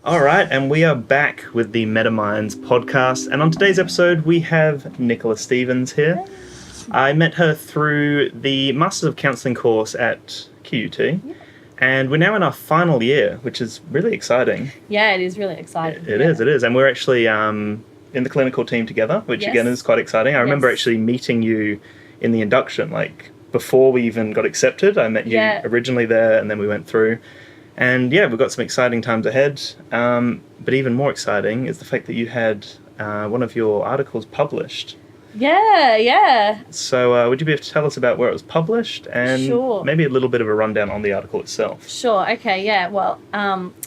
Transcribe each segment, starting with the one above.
All right, and we are back with the MetaMinds podcast. And on today's episode, we have Nicola Stevens here. I met her through the Masters of Counselling course at QUT. Yeah. And we're now in our final year, which is really exciting. Yeah, it is really exciting. It is. And we're actually in the clinical team together, which again is quite exciting. I remember actually meeting you in the induction, like before we even got accepted. I met you originally there, and then we went through. And yeah, we've got some exciting times ahead. But even more exciting is the fact that you had one of your articles published. Yeah. So would you be able to tell us about where it was published and maybe a little bit of a rundown on the article itself? Sure, okay, yeah. Well,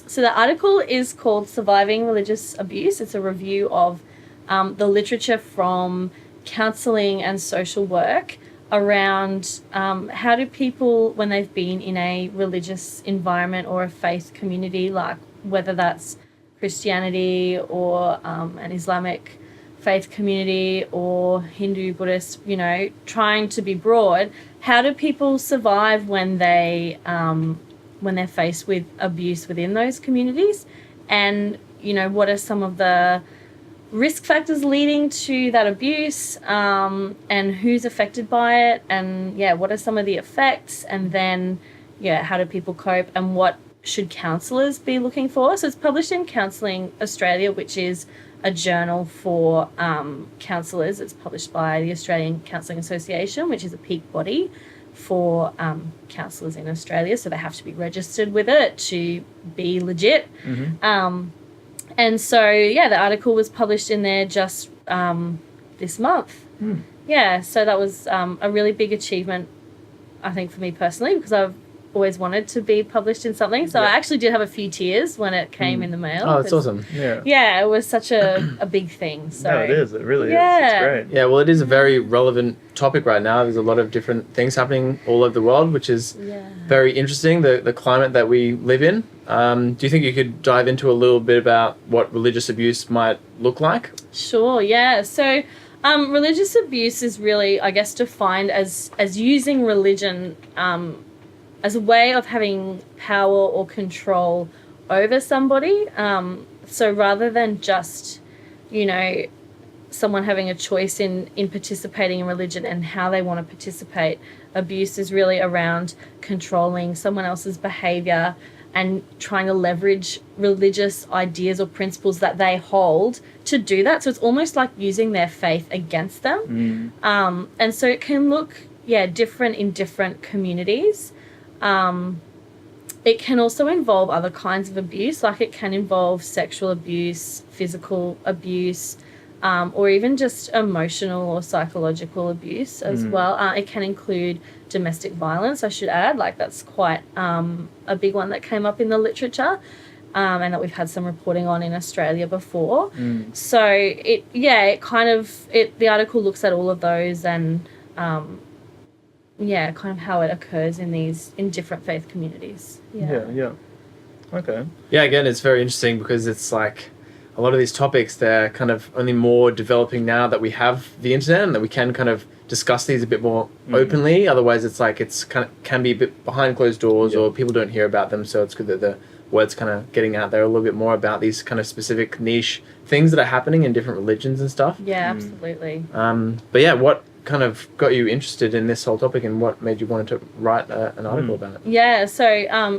so the article is called Surviving Religious Abuse. It's a review of the literature from counselling and social work around how do people, when they've been in a religious environment or a faith community, like whether that's Christianity or an Islamic faith community or Hindu, Buddhist, trying to be broad, how do people survive when they're faced with abuse within those communities? And, what are some of the risk factors leading to that abuse, and who's affected by it, and what are some of the effects, and then how do people cope, and what should counsellors be looking for? So it's published in Counselling Australia, which is a journal for counsellors. It's published by the Australian Counselling Association, which is a peak body for counsellors in Australia, so they have to be registered with it to be legit. Mm-hmm. And so, the article was published in there just this month. Mm. Yeah, so that was a really big achievement, I think, for me personally, because I've always wanted to be published in something. So I actually did have a few tears when it came in the mail. Oh, that's awesome. Yeah, it was such a big thing. So. No, it is. It really is. It's great. Yeah, well, it is a very relevant topic right now. There's a lot of different things happening all over the world, which is very interesting, the climate that we live in. Do you think you could dive into a little bit about what religious abuse might look like? Sure, yeah. So religious abuse is really, I guess, defined as using religion as a way of having power or control over somebody. So rather than just, someone having a choice in participating in religion and how they want to participate, abuse is really around controlling someone else's behaviour and trying to leverage religious ideas or principles that they hold to do that. So it's almost like using their faith against them. And so it can look, different in different communities. It can also involve other kinds of abuse, like it can involve sexual abuse, physical abuse, or even just emotional or psychological abuse as well. It can include domestic violence, I should add. Like that's quite a big one that came up in the literature, and that we've had some reporting on in Australia before. So the article looks at all of those and kind of how it occurs in different faith communities. Yeah. Okay. Yeah, again, it's very interesting because it's like a lot of these topics, they're kind of only more developing now that we have the internet and that we can kind of discuss these a bit more openly. Otherwise, it's like can be a bit behind closed doors or people don't hear about them. So it's good that the word's kind of getting out there a little bit more about these kind of specific niche things that are happening in different religions and stuff. Yeah, absolutely. But what kind of got you interested in this whole topic and what made you want to write an article about it? Yeah, so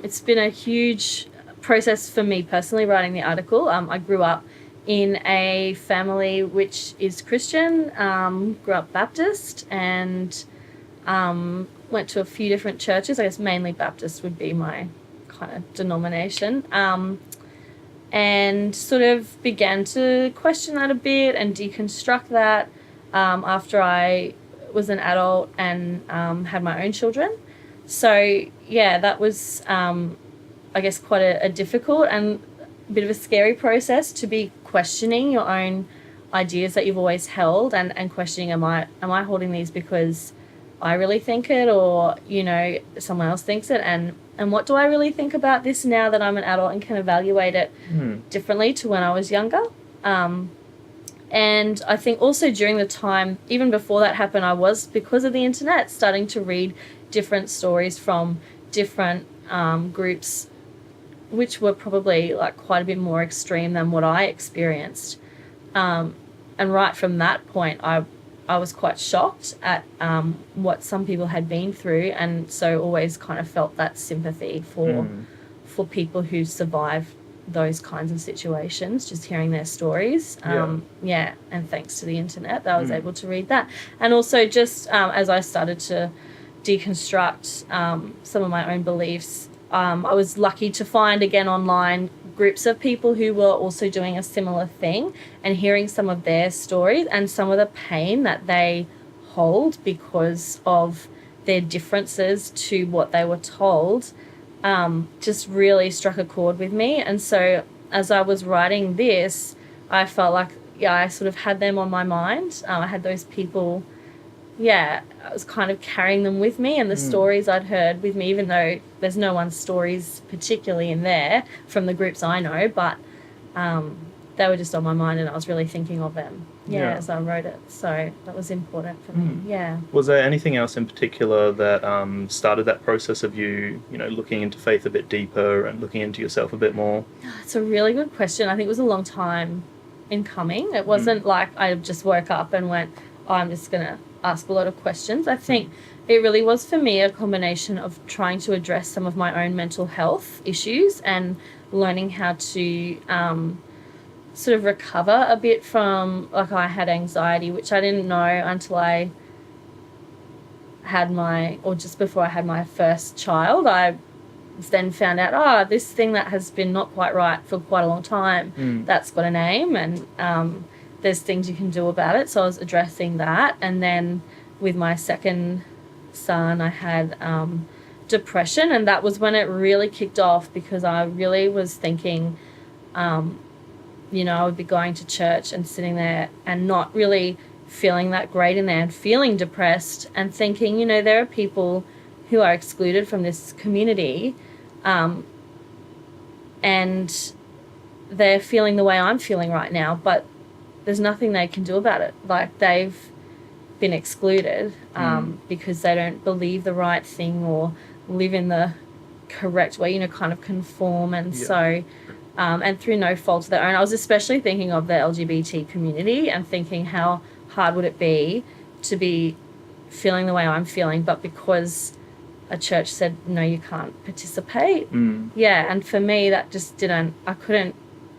it's been a huge process for me personally writing the article. I grew up in a family which is Christian, grew up Baptist, and went to a few different churches. I guess mainly Baptist would be my kind of denomination, and sort of began to question that a bit and deconstruct that after I was an adult and had my own children. So that was I guess quite a difficult and a bit of a scary process to be questioning your own ideas that you've always held and questioning, am I holding these because I really think it, or someone else thinks it, and what do I really think about this now that I'm an adult and can evaluate it differently to when I was younger. And I think also during the time, even before that happened, I was, because of the internet, starting to read different stories from different groups which were probably like quite a bit more extreme than what I experienced. And right from that point, I was quite shocked at what some people had been through, and so always kind of felt that sympathy for people who survive those kinds of situations, just hearing their stories. And thanks to the internet, I was able to read that. And also just as I started to deconstruct some of my own beliefs, I was lucky to find again online groups of people who were also doing a similar thing, and hearing some of their stories and some of the pain that they hold because of their differences to what they were told, just really struck a chord with me. And so as I was writing this, I felt like, I sort of had them on my mind. I had those people, I was kind of carrying them with me, and the stories I'd heard with me, even though there's no one's stories particularly in there from the groups I know, but they were just on my mind, and I was really thinking of them as I wrote it. So that was important for me. Was there anything else in particular that started that process of you looking into faith a bit deeper and looking into yourself a bit more? It's a really good question. I think it was a long time in coming. It wasn't like I just woke up and went, I'm just going to ask a lot of questions. I think it really was for me a combination of trying to address some of my own mental health issues and learning how to sort of recover a bit from, like, I had anxiety, which I didn't know until I had just before I had my first child. I then found out, this thing that has been not quite right for quite a long time, that's got a name, and there's things you can do about it. So I was addressing that. And then with my second son, I had depression, and that was when it really kicked off, because I really was thinking, I would be going to church and sitting there and not really feeling that great in there, and feeling depressed, and thinking, there are people who are excluded from this community, and they're feeling the way I'm feeling right now, but there's nothing they can do about it. Like, they've been excluded because they don't believe the right thing or live in the correct way, kind of conform. And so, and through no fault of their own. I was especially thinking of the LGBT community and thinking how hard would it be to be feeling the way I'm feeling, but because a church said, no, you can't participate. And for me, that just I couldn't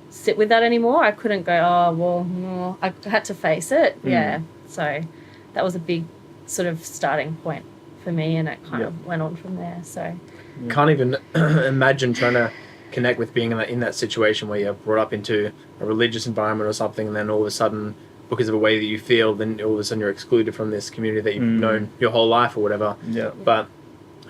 sit with that anymore. I couldn't go, no. I had to face it. So that was a big sort of starting point for me, and it kind of went on from there. So can't even imagine trying to connect with being in that situation where you're brought up into a religious environment or something, and then all of a sudden, because of a way that you feel, then all of a sudden you're excluded from this community that you've known your whole life or whatever. But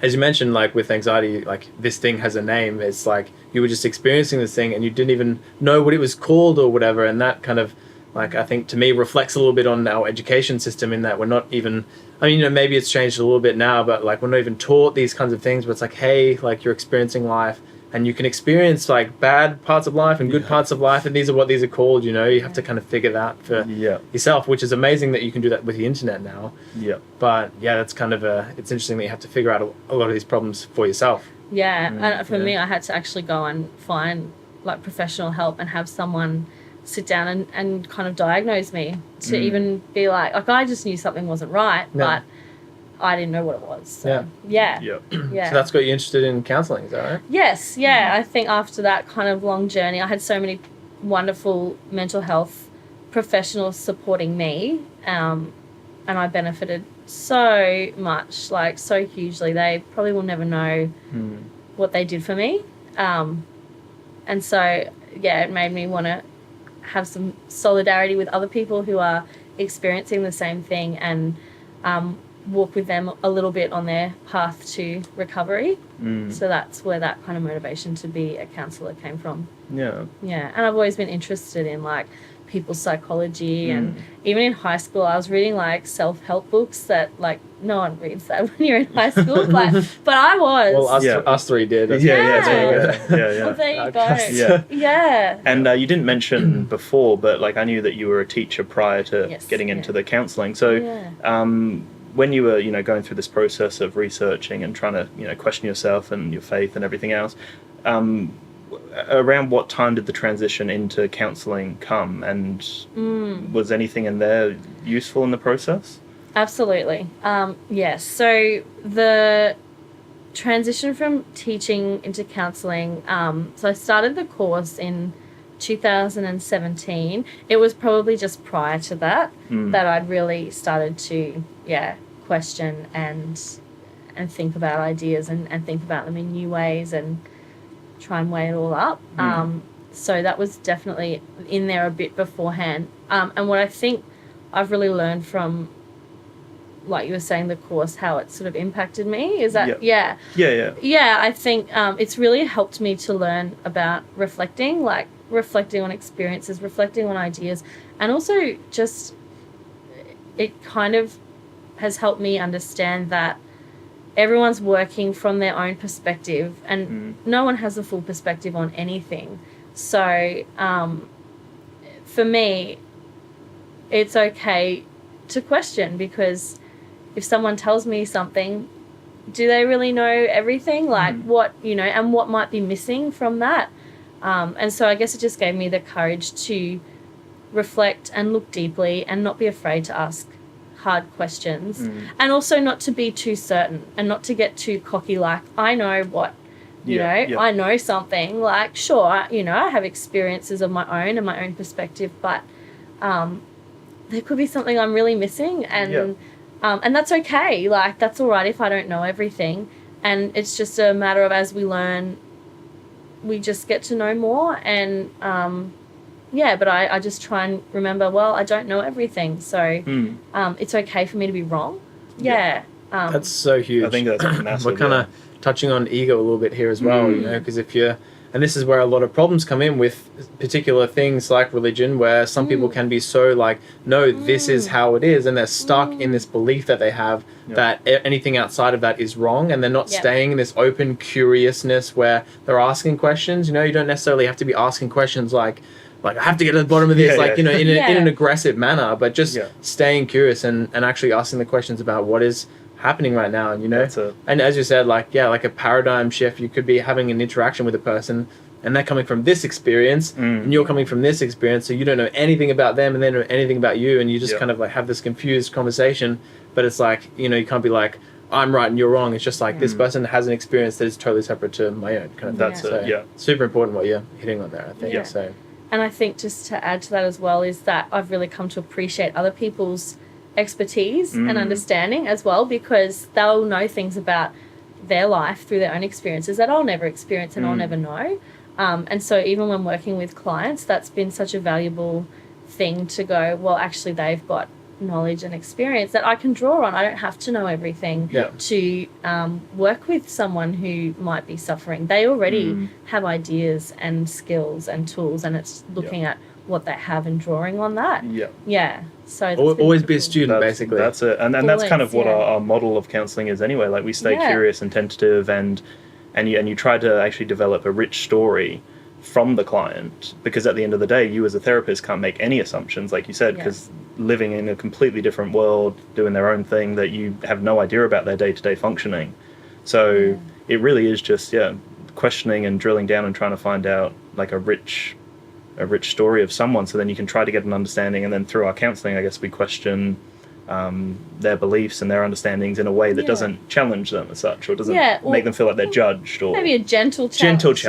as you mentioned, like with anxiety, like this thing has a name. It's like you were just experiencing this thing and you didn't even know what it was called or whatever. And that kind of, like, I think to me reflects a little bit on our education system, in that we're not even, maybe it's changed a little bit now, but like we're not even taught these kinds of things. But it's like, hey, like you're experiencing life, and you can experience like bad parts of life and good parts of life, and these are what these are called. You have to kind of figure that for yourself, which is amazing that you can do that with the internet now. But that's kind of it's interesting that you have to figure out a lot of these problems for yourself. And for me, I had to actually go and find like professional help and have someone sit down and kind of diagnose me, to even be like I just knew something wasn't right, but I didn't know what it was. So, So that's got you interested in counselling, is that right? Yes, I think after that kind of long journey, I had so many wonderful mental health professionals supporting me, and I benefited so much, like so hugely. They probably will never know what they did for me. And so, it made me want to have some solidarity with other people who are experiencing the same thing, and walk with them a little bit on their path to recovery. So that's where that kind of motivation to be a counsellor came from. And I've always been interested in like people's psychology, and even in high school I was reading like self-help books that like no one reads that when you're in high school, but I was. Well, us three did. Well, there you go. And you didn't mention before, but like I knew that you were a teacher prior to getting into the counselling. So when you were, going through this process of researching and trying to, question yourself and your faith and everything else, around what time did the transition into counselling come, and was anything in there useful in the process? Absolutely. Yes. So the transition from teaching into counselling, so I started the course in 2017. It was probably just prior to that that I'd really started to, question and think about ideas and think about them in new ways and try and weigh it all up. So that was definitely in there a bit beforehand. And what I think I've really learned from, like you were saying, the course, how it sort of impacted me is that, I think it's really helped me to learn about reflecting on experiences, reflecting on ideas, and also just it kind of has helped me understand that everyone's working from their own perspective and no one has a full perspective on anything. So for me, it's okay to question, because if someone tells me something, do they really know everything? Like what, and what might be missing from that? And so I guess it just gave me the courage to reflect and look deeply and not be afraid to ask hard questions, and also not to be too certain and not to get too cocky, like I know what, I know something, like sure, I have experiences of my own and my own perspective, but there could be something I'm really missing, and that's okay. Like that's all right if I don't know everything, and it's just a matter of, as we learn, we just get to know more. And but I just try and remember, well, I don't know everything, so it's okay for me to be wrong. That's so huge. I think that's massive. We're kind of touching on ego a little bit here as well, because if you're, and this is where a lot of problems come in with particular things like religion, where some people can be so like, no, this is how it is, and they're stuck in this belief that they have that anything outside of that is wrong, and they're not staying in this open curiousness where they're asking questions. You don't necessarily have to be asking questions like I have to get to the bottom of this, in an aggressive manner, but just staying curious and actually asking the questions about what is happening right now. And as you said, like a paradigm shift, you could be having an interaction with a person and they're coming from this experience and you're coming from this experience, so you don't know anything about them and they don't know anything about you, and you just kind of like have this confused conversation. But it's like, you can't be like, I'm right and you're wrong. It's just like this person has an experience that is totally separate to my own kind of thing. So super important what you're hitting on there, I think. So, and I think just to add to that as well is that I've really come to appreciate other people's expertise and understanding as well, because they'll know things about their life through their own experiences that I'll never experience and I'll never know. And so even when working with clients, that's been such a valuable thing to go, well, actually they've got knowledge and experience that I can draw on. I don't have to know everything to work with someone who might be suffering. They already have ideas and skills and tools, and it's looking at what they have and drawing on that. So always be a student, basically. That's it. And that's kind of what our model of counselling is anyway. Like we stay curious and tentative, and you try to actually develop a rich story from the client, because at the end of the day, you as a therapist can't make any assumptions, like you said, because living in a completely different world, doing their own thing that you have no idea about their day-to-day functioning. So it really is just questioning and drilling down and trying to find out like a rich story of someone, so then you can try to get an understanding. And then through our counselling, I guess we question their beliefs and their understandings in a way that doesn't challenge them as such, or doesn't make them feel like they're judged, or maybe a gentle challenge,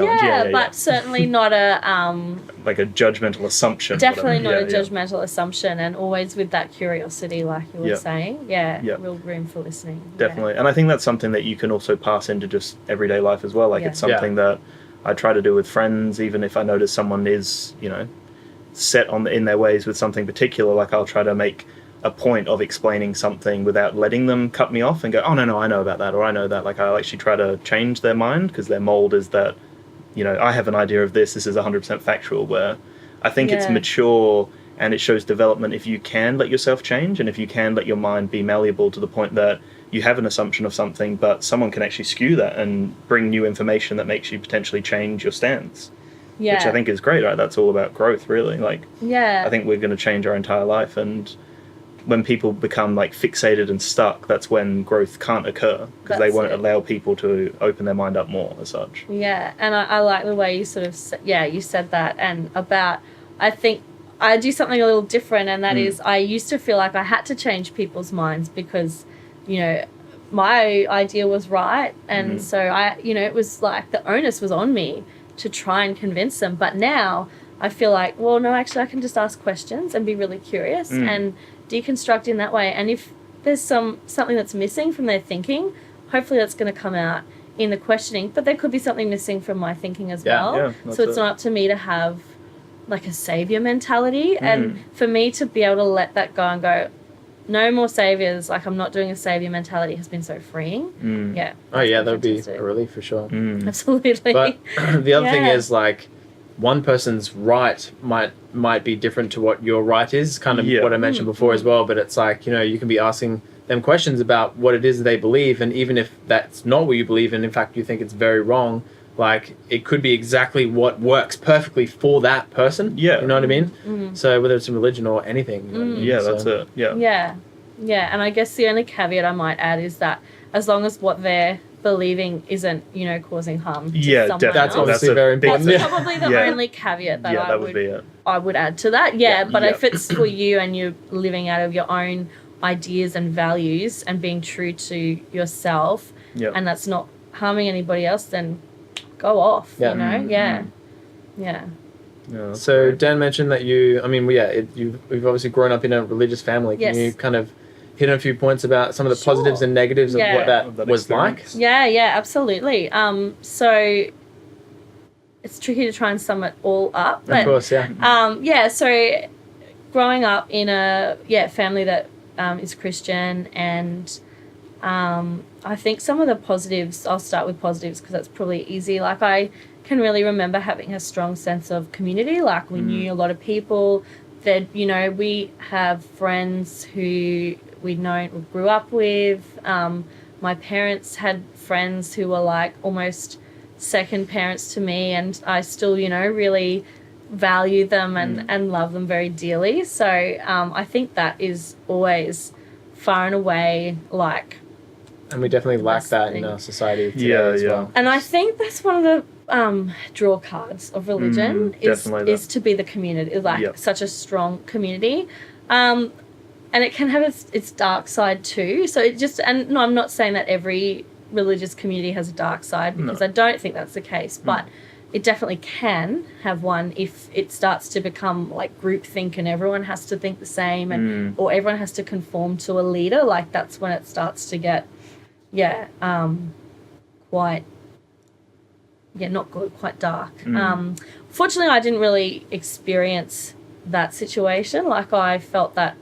but certainly not a like a judgmental assumption. Definitely not a judgmental assumption, and always with that curiosity, like you were saying. Real room for listening. Definitely. And I think that's something that you can also pass into just everyday life as well. Like it's something that I try to do with friends, even if I notice someone is, set in their ways with something particular. Like I'll try to make a point of explaining something without letting them cut me off and go, oh no, I know about that, or I know that. Like I'll actually try to change their mind, because their mold is that, I have an idea of this is 100% factual, where I think it's mature and it shows development if you can let yourself change, and if you can let your mind be malleable to the point that you have an assumption of something, but someone can actually skew that and bring new information that makes you potentially change your stance. Which I think is great, right? That's all about growth, really. Like, I think we're going to change our entire life, and when people become like fixated and stuck, that's when growth can't occur, because they won't allow people to open their mind up more as such. Yeah, and I like the way you sort of you said that, and about, I think I do something a little different, and that is I used to feel like I had to change people's minds because, you know, my idea was right, and so I, you know, it was like the onus was on me to try and convince them. But now I feel like, well, no, actually I can just ask questions and be really curious and deconstruct in that way. And if there's something that's missing from their thinking, hopefully that's going to come out in the questioning. But there could be something missing from my thinking as well. Yeah, so it's not up to me to have like a savior mentality, and for me to be able to let that go and go, no more saviors, like I'm not doing a savior mentality, has been so freeing. Yeah. Oh yeah, that would be a relief for sure. Absolutely. But the other thing is, like, one person's right might be different to what your right is, kind of what I mentioned before as well. But it's like, you know, you can be asking them questions about what it is they believe, and even if that's not what you believe, and in fact you think it's very wrong, like, it could be exactly what works perfectly for that person. Yeah. You know what I mean? So whether it's in religion or anything. You know what I mean? Yeah, So, that's it. Yeah. Yeah. And I guess the only caveat I might add is that as long as what they're believing isn't, you know, causing harm to someone definitely. That's else. obviously very important. That's probably the only caveat that that would be it. I would add to that. But if it's for you and you're living out of your own ideas and values and being true to yourself, and that's not harming anybody else, then go off, you know? Yeah. So Dan mentioned that you've obviously grown up in a religious family. Can you kind of hit on a few points about some of the positives and negatives of what that was experience? like? Yeah, absolutely. So it's tricky to try and sum it all up. But, of course, so growing up in a family that is Christian, and I think some of the positives, I'll start with positives because that's probably easy. Like, I can really remember having a strong sense of community. Like, we knew a lot of people that, you know, we have friends who we grew up with. My parents had friends who were like almost second parents to me, and I still, you know, really value them and love them very dearly. So I think that is always far and away, like... And we definitely lack that in our society today as well. And I think that's one of the draw cards of religion is to be the community, like such a strong community. And it can have its dark side too. So it just, and no, I'm not saying that every religious community has a dark side, because I don't think that's the case, but it definitely can have one if it starts to become like groupthink and everyone has to think the same, and or everyone has to conform to a leader. Like, that's when it starts to get quite not good, quite dark. Fortunately, I didn't really experience that situation. Like, I felt that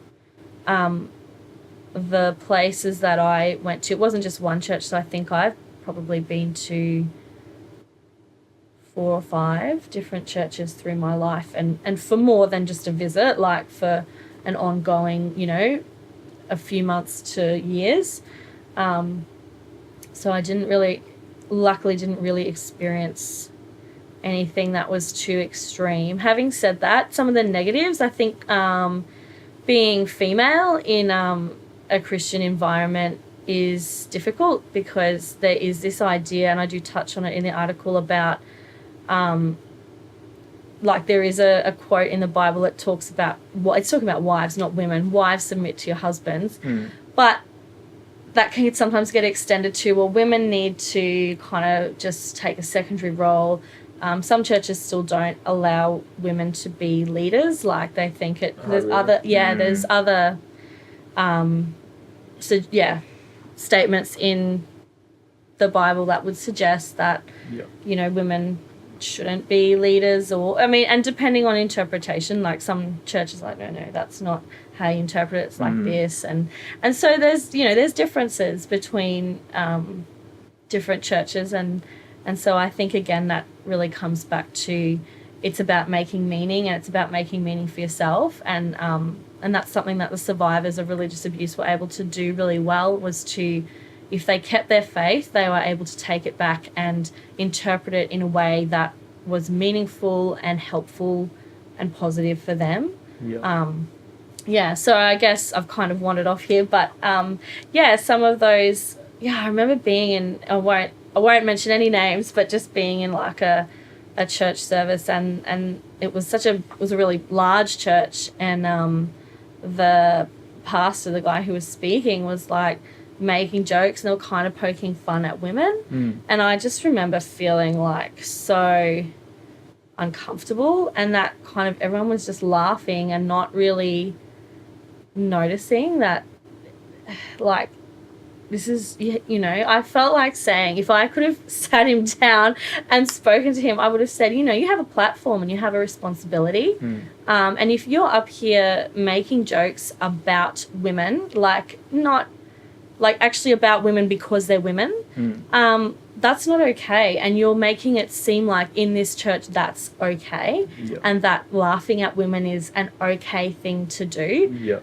the places that I went to, it wasn't just one church, so I think I've probably been to 4 or 5 different churches through my life, and for more than just a visit, like for an ongoing, you know, a few months to years. So I luckily didn't really experience anything that was too extreme. Having said that, some of the negatives, I think being female in a Christian environment is difficult, because there is this idea, and I do touch on it in the article, about like, there is a quote in the Bible that talks about, it's talking about wives, not women. Wives, submit to your husbands. But that can sometimes get extended to, well, women need to kind of just take a secondary role. Some churches still don't allow women to be leaders. Like, they think there's other statements in the Bible that would suggest that, you know, women shouldn't be leaders, or, I mean, and depending on interpretation, like some churches are like, no, that's not how you interpret it, it's like this, and so there's, you know, there's differences between different churches, and so I think, again, that really comes back to, it's about making meaning, and it's about making meaning for yourself, and that's something that the survivors of religious abuse were able to do really well, was to, if they kept their faith, they were able to take it back and interpret it in a way that was meaningful and helpful and positive for them. yeah, so I guess I've kind of wandered off here, but some of those, I remember being in, I won't mention any names, but just being in like a church service, and it was a really large church, and the pastor, the guy who was speaking, was like making jokes, and they were kind of poking fun at women, and I just remember feeling like so uncomfortable, and that kind of everyone was just laughing and not really noticing that, like, this is, I felt like saying, if I could have sat him down and spoken to him, I would have said, you have a platform and you have a responsibility. And if you're up here making jokes about women, like, not like actually about women because they're women, that's not okay. And you're making it seem like in this church that's okay, and that laughing at women is an okay thing to do.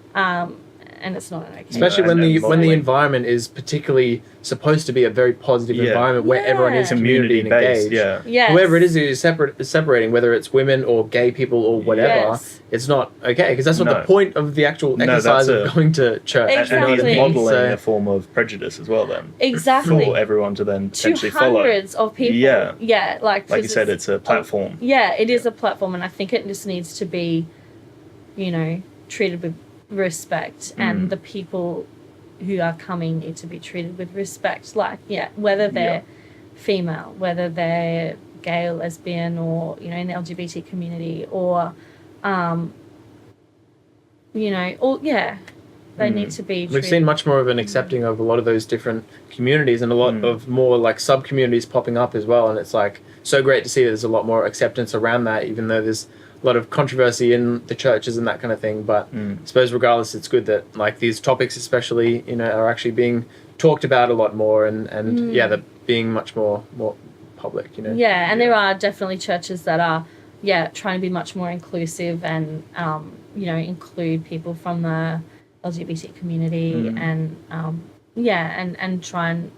And it's not an okay. Especially when the environment is particularly supposed to be a very positive environment where everyone is community and engaged. Whoever it is who is separating, whether it's women or gay people or whatever, it's not okay, because that's not the point of the actual exercise of going to church. Exactly. And he's modelling a form of prejudice as well then. Exactly. For everyone to then potentially follow. Hundreds of people. Like you said, it's a platform. It is a platform, and I think it just needs to be, treated with respect, and the people who are coming need to be treated with respect, like whether they're female, whether they're gay or lesbian, or in the LGBT community, or they need to be treated. We've seen much more of an accepting of a lot of those different communities, and a lot of more like sub communities popping up as well, and it's like so great to see there's a lot more acceptance around that, even though there's a lot of controversy in the churches and that kind of thing. But I suppose regardless, it's good that like these topics especially, are actually being talked about a lot more, and they're being much more public, and there are definitely churches that are trying to be much more inclusive, and include people from the LGBT community, and and try and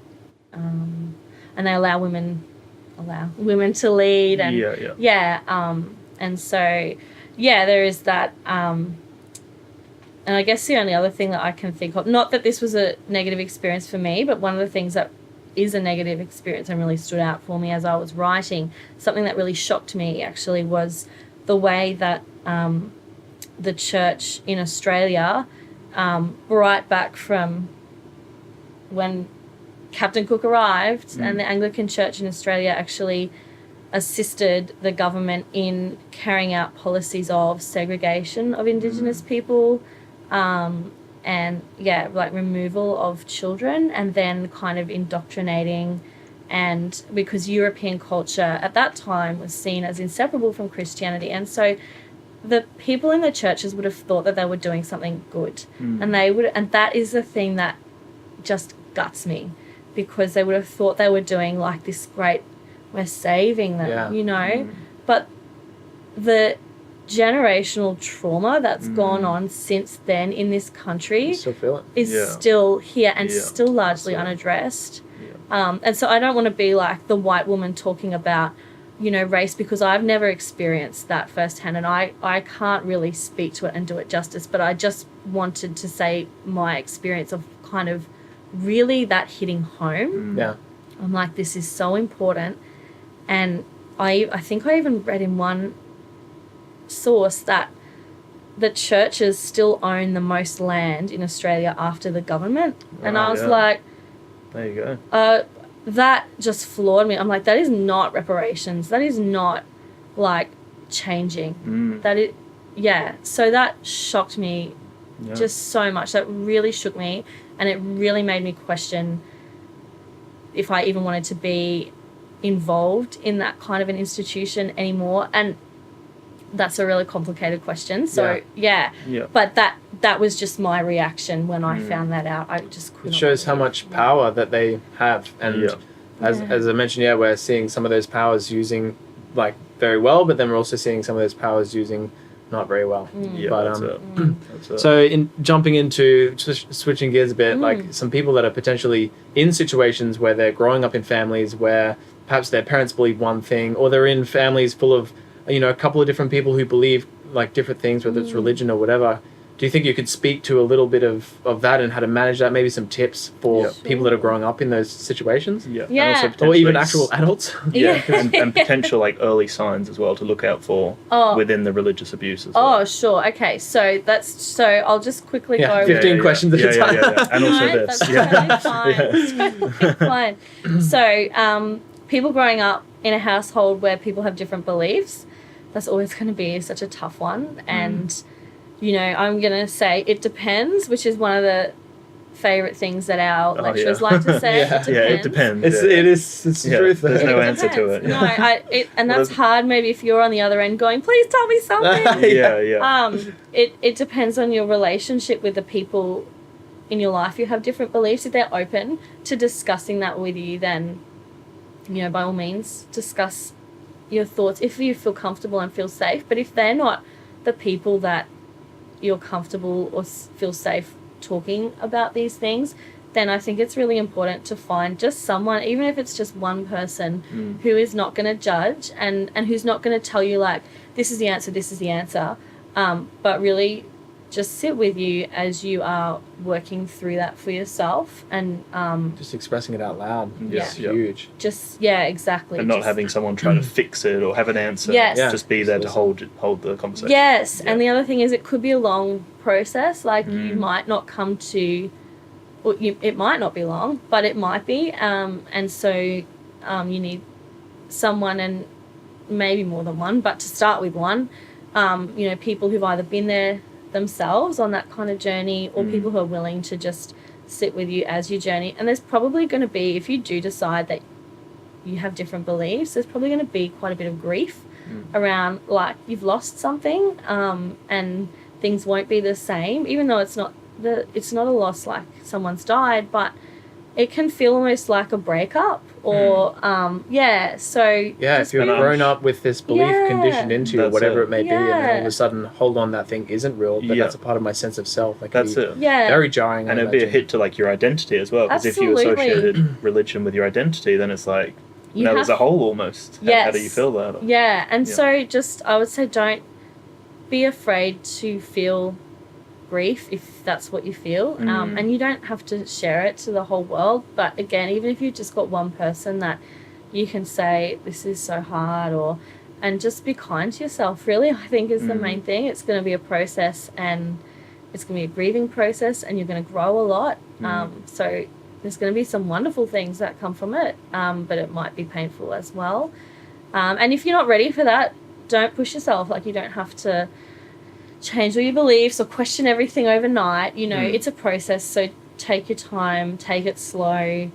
they allow women to lead, and and so, there is that. And I guess the only other thing that I can think of, not that this was a negative experience for me, but one of the things that is a negative experience and really stood out for me as I was writing, something that really shocked me actually, was the way that the church in Australia, right back from when Captain Cook arrived, and the Anglican Church in Australia actually assisted the government in carrying out policies of segregation of Indigenous people, and like removal of children, and then kind of indoctrinating, and because European culture at that time was seen as inseparable from Christianity, and so the people in the churches would have thought that they were doing something good, and that is the thing that just guts me, because they would have thought they were doing like this great, we're saving them, but the generational trauma that's gone on since then in this country is still here and still largely unaddressed. And so I don't want to be like the white woman talking about, race, because I've never experienced that firsthand, and I can't really speak to it and do it justice, but I just wanted to say my experience of kind of really that hitting home. I'm like, this is so important. And I think I even read in one source that the churches still own the most land in Australia after the government. And I was like, there you go. That just floored me. I'm like, that is not reparations. That is not like changing. That is, so that shocked me just so much. That really shook me, and it really made me question if I even wanted to be involved in that kind of an institution anymore. And that's a really complicated question. So but that was just my reaction when I found that out. I just couldn't. It shows how much power that they have, and as I mentioned, we're seeing some of those powers using like very well, but then we're also seeing some of those powers using not very well. So in jumping into switching gears a bit, like some people that are potentially in situations where they're growing up in families where perhaps their parents believe one thing, or they're in families full of a couple of different people who believe like different things, whether it's religion or whatever. do you think you could speak to a little bit of that and how to manage that? Maybe some tips for people that are growing up in those situations? Yeah. Yeah. And also Or even actual adults? Yeah, and potential like early signs as well to look out for within the religious abuse as well. Oh, sure. Okay, so I'll just quickly go. 15 questions at a time. Yeah. And also this. That's totally fine. So, people growing up in a household where people have different beliefs, that's always going to be such a tough one. And, you know, I'm going to say it depends, which is one of the favourite things that our lecturers like to say. It depends. It's the truth. There's no answer to it. No, and that's hard maybe if you're on the other end going, please tell me something. It depends on your relationship with the people in your life. You have different beliefs. If they're open to discussing that with you, then, you know, by all means, discuss your thoughts if you feel comfortable and feel safe. But if they're not the people that you're comfortable or feel safe talking about these things, then I think it's really important to find just someone, even if it's just one person who is not going to judge and who's not going to tell you like, this is the answer, but really just sit with you as you are working through that for yourself and just expressing it out loud. Yeah. Huge. Exactly. And not having someone try to fix it or have an answer. Yes. Just be there to hold the conversation. Yes. And the other thing is it could be a long process. Like you might not come to, or it might not be long, but it might be. And so you need someone, and maybe more than one, but to start with one, you know, people who've either been there themselves on that kind of journey, or people who are willing to just sit with you as you journey. And there's probably going to be, if you do decide that you have different beliefs, there's probably going to be quite a bit of grief around, like, you've lost something, and things won't be the same, even though it's not a loss like someone's died, but it can feel almost like a breakup or if you're grown up with this belief conditioned into you, whatever it may be, and then all of a sudden, hold on, that thing isn't real, but that's a part of my sense of self. Like, that's it. Very jarring. And it'd be a hit to like your identity as well, because if you associated religion with your identity, then it's like there's a hole almost. How do you feel that? So just, I would say, don't be afraid to feel grief if that's what you feel, and you don't have to share it to the whole world, but again, even if you've just got one person that you can say, this is so hard, and just be kind to yourself, really, I think is the main thing. It's going to be a process, and it's going to be a grieving process, and you're going to grow a lot, so there's going to be some wonderful things that come from it, but it might be painful as well, and if you're not ready for that, don't push yourself. Like, you don't have to change all your beliefs or question everything overnight. You know, it's a process, so take your time, take it slow,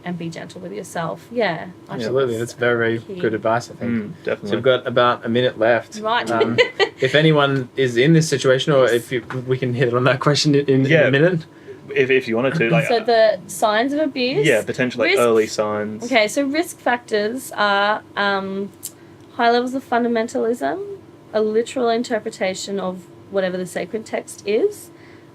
and be gentle with yourself. Yeah, absolutely. That's very, very good advice, I think. Definitely. So we've got about a minute left. Right. If anyone is in this situation, or we can hit on that question in a minute. If you wanted to. Like, so the signs of abuse? Yeah, potentially like early signs. Okay, so risk factors are high levels of fundamentalism, a literal interpretation of whatever the sacred text is.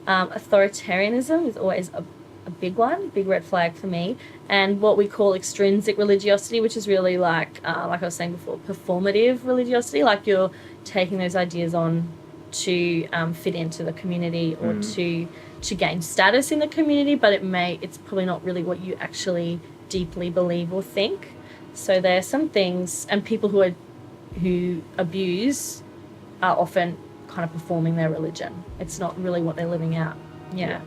Authoritarianism is always a big one, big red flag for me. And what we call extrinsic religiosity, which is really like I was saying before, performative religiosity, like you're taking those ideas on to fit into the community or to gain status in the community, but it's probably not really what you actually deeply believe or think. So there are some things, and people who abuse are often kind of performing their religion. It's not really what they're living out. Yeah.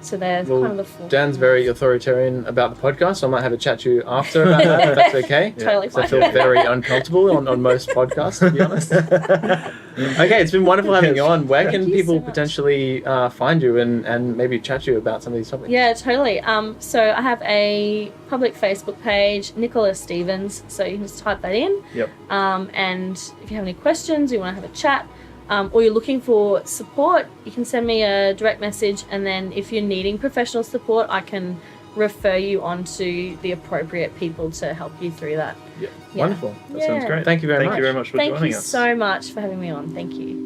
So there's kind of the full. Dan's very authoritarian about the podcast, so I might have a chat to you after about that, if that's okay. Totally fine. I feel very uncomfortable on most podcasts, to be honest. Okay, it's been wonderful having you on. Where can people potentially find you and maybe chat to you about some of these topics? Yeah, totally. So I have a public Facebook page, Nicola Stevens, so you can just type that in. Yep. And if you have any questions, you want to have a chat, or you're looking for support, you can send me a direct message, and then if you're needing professional support, I can refer you on to the appropriate people to help you through that. Yeah. Wonderful. That sounds great. Thank you very much. Thank you very much for joining us. Thank you so much for having me on. Thank you.